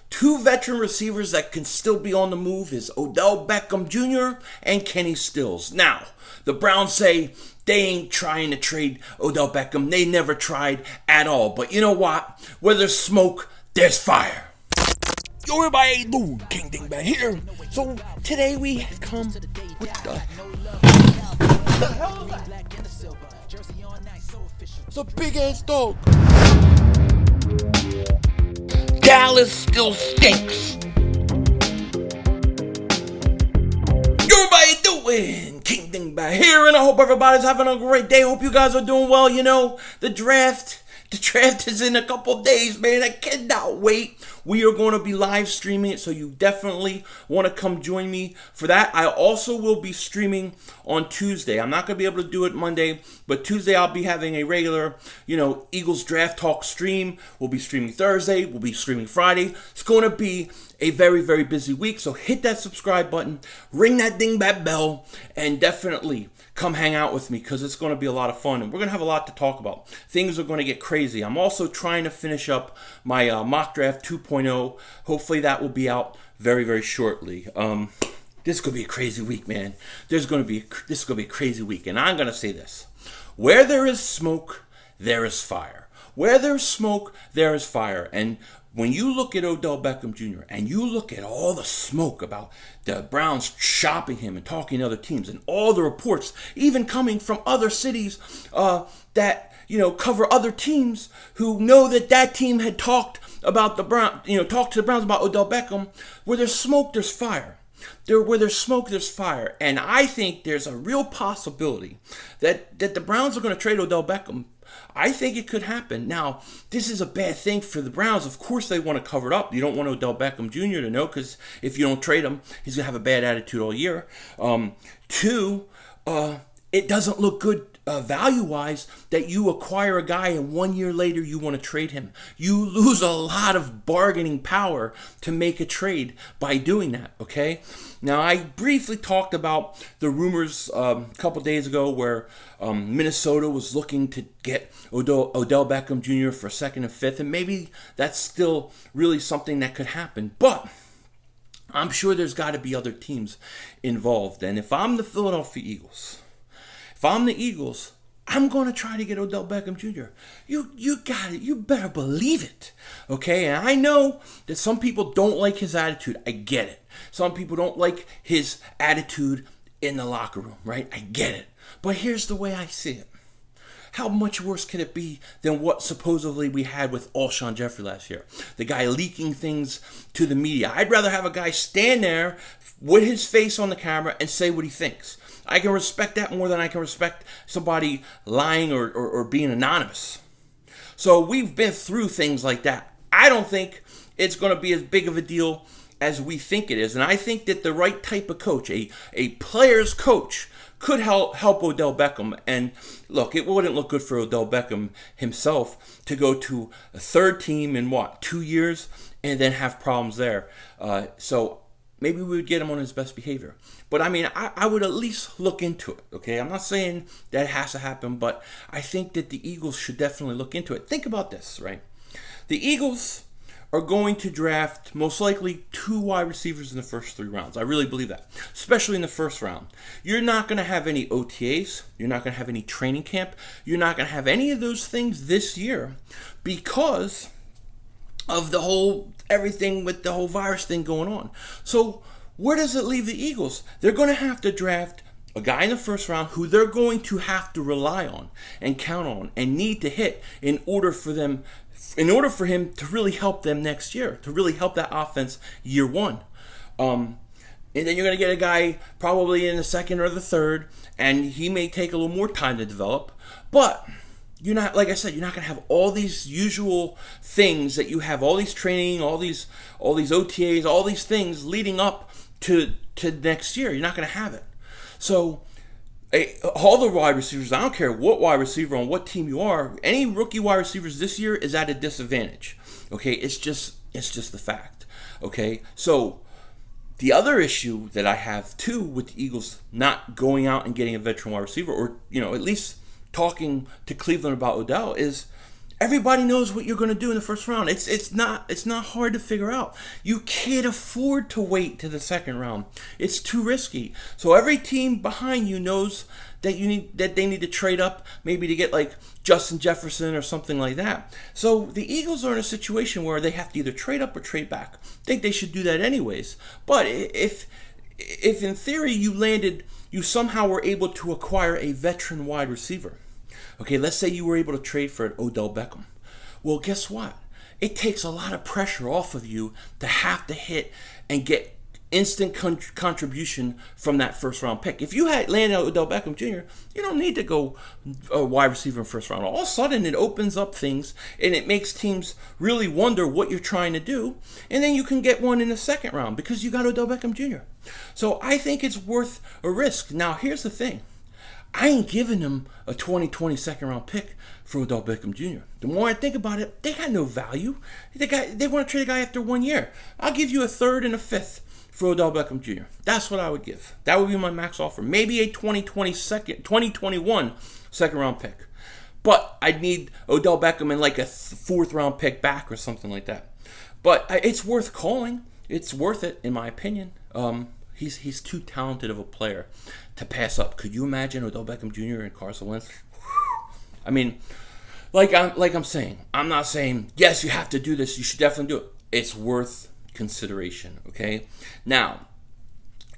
Two veteran receivers that can still be on the move is Odell Beckham Jr. and Kenny Stills. Now, the Browns say they ain't trying to trade Odell Beckham. They never tried at all. But you know what? Where there's smoke, there's fire. Yo, everybody, how you doing? King Dingbat here. So today we have come with the hell is that? It's a big ass dog. Dallas still stinks. Yo, everybody doing? King Dingbat here, and I hope everybody's having a great day. Hope you guys are doing well. You know, the draft is in a couple days, man. I cannot wait. We are going to be live streaming it, so you definitely want to come join me for that. I also will be streaming on Tuesday. I'm not going to be able to do it Monday, but Tuesday I'll be having a regular, Eagles Draft Talk stream. We'll be streaming Thursday. We'll be streaming Friday. It's going to be a very, very busy week, so hit that subscribe button, ring that dingbat bell, and definitely come hang out with me because it's going to be a lot of fun and we're going to have a lot to talk about. Things are going to get crazy. I'm also trying to finish up my mock draft 2.0. Hopefully that will be out very, very shortly. This is going to be a crazy week, man. This is going to be a crazy week, and I'm going to say this. Where there is smoke, there is fire. Where there's smoke, there is fire. And when you look at Odell Beckham Jr. and you look at all the smoke about the Browns shopping him and talking to other teams and all the reports, even coming from other cities that cover other teams who know that team had talked about the Browns, talked to the Browns about Odell Beckham. Where there's smoke, there's fire. Where there's smoke, there's fire. And I think there's a real possibility that the Browns are going to trade Odell Beckham. I think it could happen. Now, this is a bad thing for the Browns. Of course, they want to cover it up. You don't want Odell Beckham Jr. to know because if you don't trade him, he's going to have a bad attitude all year. Two, it doesn't look good value-wise that you acquire a guy and 1 year later you want to trade him. You lose a lot of bargaining power to make a trade by doing that, okay? Now, I briefly talked about the rumors a couple days ago where Minnesota was looking to get Odell Beckham Jr. for second and fifth, and maybe that's still really something that could happen. But I'm sure there's got to be other teams involved. And if I'm the Philadelphia Eagles, I'm going to try to get Odell Beckham Jr. You got it. You better believe it. Okay? And I know that some people don't like his attitude. I get it. Some people don't like his attitude in the locker room, right? I get it. But here's the way I see it. How much worse can it be than what supposedly we had with Alshon Jeffrey last year? The guy leaking things to the media. I'd rather have a guy stand there with his face on the camera and say what he thinks. I can respect that more than I can respect somebody lying or being anonymous. So we've been through things like that. I don't think it's going to be as big of a deal as we think it is. And I think that the right type of coach, a player's coach, could help Odell Beckham. And look, it wouldn't look good for Odell Beckham himself to go to a third team in 2 years and then have problems there. So maybe we would get him on his best behavior. But I mean, I would at least look into it, okay? I'm not saying that it has to happen, but I think that the Eagles should definitely look into it. Think about this, right? The Eagles are going to draft most likely 2 wide receivers in the first 3 rounds. I really believe that, especially in the first round. You're not going to have any OTAs. You're not going to have any training camp. You're not going to have any of those things this year because of everything with the whole virus thing going on. So where does it leave the Eagles? They're going to have to draft a guy in the first round who they're going to have to rely on and count on and need to hit in order for him to really help them next year, to really help that offense year one. And then you're going to get a guy probably in the second or the third, and he may take a little more time to develop. But you're not, like I said, you're not going to have all these usual things that you have, all these training, all these OTAs, all these things leading up to next year. You're not going to have it. So all the wide receivers, I don't care what wide receiver on what team you are, any rookie wide receivers this year is at a disadvantage. Okay, it's just the fact. Okay, so the other issue that I have too with the Eagles not going out and getting a veteran wide receiver, or at least talking to Cleveland about Odell, is Everybody knows what you're going to do in the first round. It's not hard to figure out. You can't afford to wait to the second round. It's too risky. So every team behind you knows that they need to trade up, maybe to get like Justin Jefferson or something like that. So the Eagles are in a situation where they have to either trade up or trade back. I think they should do that anyways. But if in theory you somehow were able to acquire a veteran wide receiver, okay, let's say you were able to trade for Odell Beckham. Well, guess what? It takes a lot of pressure off of you to have to hit and get instant contribution from that first round pick. If you had landed Odell Beckham Jr., you don't need to go a wide receiver in first round. All of a sudden, it opens up things and it makes teams really wonder what you're trying to do. And then you can get one in the second round because you got Odell Beckham Jr. So I think it's worth a risk. Now, here's the thing. I ain't giving them a 2020 second round pick for Odell Beckham Jr. The more I think about it, they got no value. They want to trade a guy after 1 year. I'll give you a third and a fifth for Odell Beckham Jr. That's what I would give. That would be my max offer. Maybe a 2021 second round pick. But I'd need Odell Beckham and like a fourth round pick back or something like that. But it's worth calling. It's worth it, in my opinion. He's too talented of a player to pass up. Could you imagine Odell Beckham Jr. and Carson Wentz? I mean, like I'm saying, I'm not saying, yes, you have to do this. You should definitely do it. It's worth consideration, okay? Now,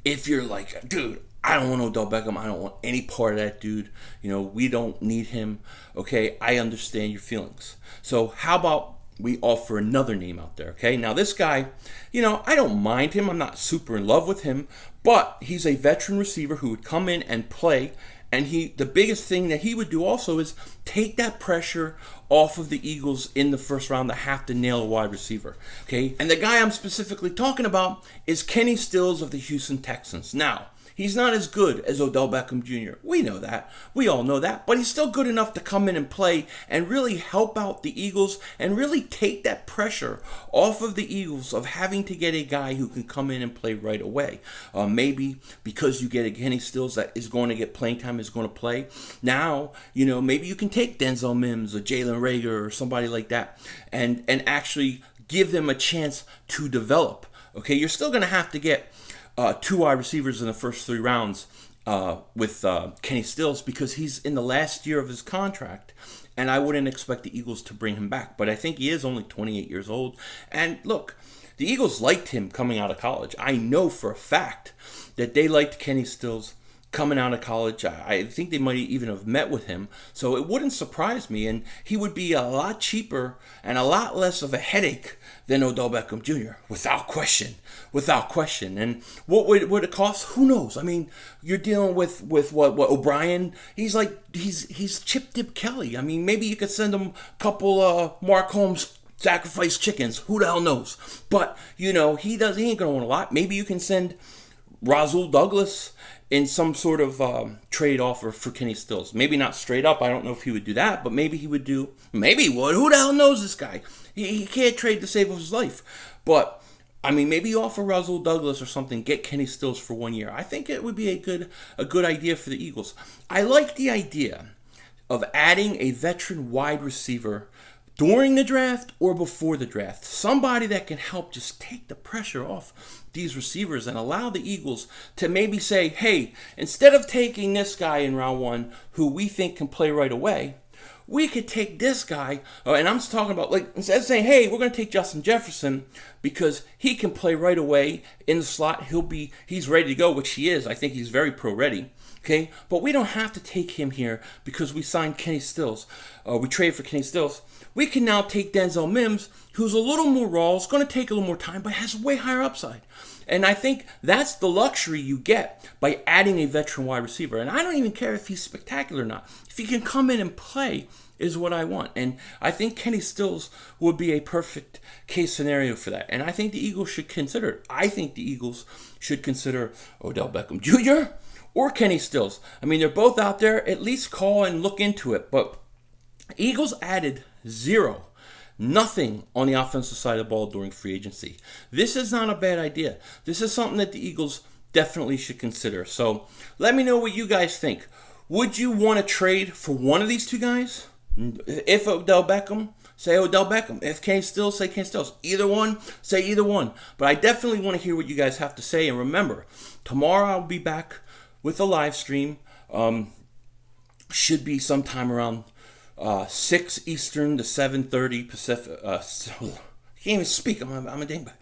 if you're like, dude, I don't want Odell Beckham. I don't want any part of that dude. We don't need him, okay? I understand your feelings. So how about we offer another name out there, okay? Now, this guy, I don't mind him. I'm not super in love with him, but he's a veteran receiver who would come in and play. And the biggest thing that he would do also is take that pressure off of the Eagles in the first round to have to nail a wide receiver, okay? And the guy I'm specifically talking about is Kenny Stills of the Houston Texans. Now, he's not as good as Odell Beckham Jr. We know that. We all know that. But he's still good enough to come in and play and really help out the Eagles and really take that pressure off of the Eagles of having to get a guy who can come in and play right away. Maybe because you get a Kenny Stills that is going to get playing time, is going to play. Now, maybe you can take Denzel Mims or Jalen Reagor or somebody like that and actually give them a chance to develop. Okay, you're still going to have to get two wide receivers in the first 3 rounds with Kenny Stills because he's in the last year of his contract, and I wouldn't expect the Eagles to bring him back. But I think he is only 28 years old. And look, the Eagles liked him coming out of college. I know for a fact that they liked Kenny Stills coming out of college. I think they might even have met with him. So it wouldn't surprise me. And he would be a lot cheaper and a lot less of a headache than Odell Beckham Jr. Without question. Without question. And what would it cost? Who knows? I mean, you're dealing with what O'Brien. He's Chip Dip Kelly. I mean, maybe you could send him a couple Mark Holmes sacrifice chickens. Who the hell knows? But, he ain't going to want a lot. Maybe you can send Rasul Douglas in some sort of trade offer for Kenny Stills. Maybe not straight up. I don't know if he would do that, but maybe he would do. Maybe he would. Who the hell knows this guy? He can't trade to save his life. But, I mean, maybe you offer Rasul Douglas or something, get Kenny Stills for 1 year. I think it would be a good idea for the Eagles. I like the idea of adding a veteran wide receiver during the draft or before the draft. Somebody that can help just take the pressure off these receivers and allow the Eagles to maybe say, hey, instead of taking this guy in round 1 who we think can play right away, we could take this guy, and I'm just talking about, like, instead of saying, hey, we're going to take Justin Jefferson because he can play right away in the slot. He's ready to go, which he is. I think he's very pro-ready. Okay, but we don't have to take him here because we signed Kenny Stills. We traded for Kenny Stills. We can now take Denzel Mims, who's a little more raw. It's going to take a little more time, but has way higher upside. And I think that's the luxury you get by adding a veteran wide receiver. And I don't even care if he's spectacular or not. If he can come in and play is what I want. And I think Kenny Stills would be a perfect case scenario for that. And I think the Eagles should consider it. I think the Eagles should consider Odell Beckham Jr. or Kenny Stills. I mean, they're both out there. At least call and look into it. But Eagles added nothing on the offensive side of the ball during free agency. This is not a bad idea. This is something that the Eagles definitely should consider. So let me know what you guys think. Would you want to trade for one of these two guys? If Odell Beckham, say Odell Beckham. If Kane Stills, say Kane Stills. Either one, say either one. But I definitely want to hear what you guys have to say. And remember, tomorrow I'll be back with a live stream. Should be sometime around 6 Eastern to 7:30 Pacific. I can't even speak. I'm a dingbat.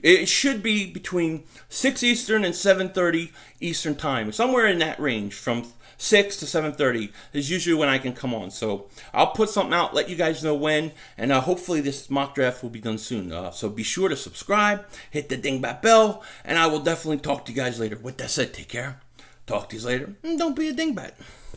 It should be between 6 Eastern and 7:30 Eastern time. Somewhere in that range from 6 to 7:30 is usually when I can come on. So I'll put something out, let you guys know when, and hopefully this mock draft will be done soon. So be sure to subscribe, hit the dingbat bell, and I will definitely talk to you guys later. With that said, take care. Talk to you later, and don't be a dingbat.